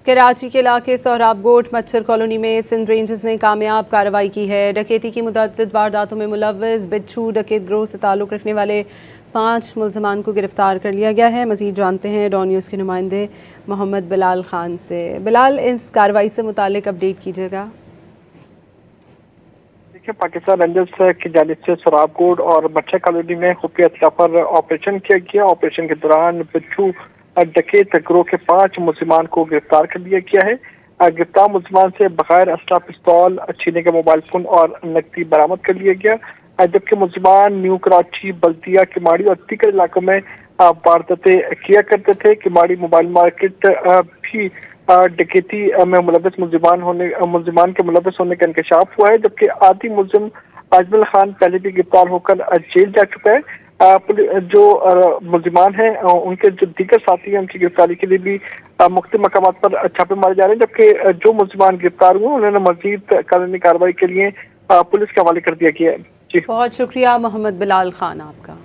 कराची के इलाके सोहराब गोट मच्छर कॉलोनी में सिंध रेंजर्स ने कामयाब कार्रवाई की है। डकैती की मुतअद्दिद वारदातों में मुलव्वस बिच्छू डकैत गिरोह से ताल्लुक़ रखने वाले 5 मुल्ज़िमान को गिरफ्तार कर लिया गया है। मज़ीद जानते हैं डॉन न्यूज़ के नुमाइंदे मोहम्मद बिलाल खान से। बिलाल, इस कार्रवाई से मुतालिक अपडेट कीजिएगा। देखिए, पाकिस्तान रेंजर्स की जानिब से सोहराब गोट और मच्छर कॉलोनी में खुफिया तौर पर ऑपरेशन किया गया। ऑपरेशन के दौरान बिच्छू डकैत गिरोह के 5 मुल्ज़िमान को गिरफ्तार कर लिया गया है। गिरफ्तार मुल्ज़िमान से बगैर असला पिस्तौल, छीने के मोबाइल फोन और नकदी बरामद कर लिया गया। जबकि मुल्ज़िमान न्यू कराची, बल्दिया, किमाड़ी और दीगर इलाकों में वारदातें किया करते थे। किमाड़ी मोबाइल मार्केट भी डकैती में मुल्ज़िमान के मुलव्वस होने का इंकशाफ हुआ है। जबकि आदि मुल्ज़िम अजमल खान पहले भी गिरफ्तार होकर जेल जा चुका है। जो मुल्ज़िमान हैं उनके जो दीगर साथी हैं उनकी गिरफ्तारी के लिए भी मुख्तलिफ मकामात पर छापे मारे जा रहे हैं। जबकि जो मुल्ज़िमान गिरफ्तार हुए उन्होंने मज़ीद कानूनी कार्रवाई के लिए पुलिस के हवाले कर दिया गया है। बहुत शुक्रिया मोहम्मद बिलाल खान आपका।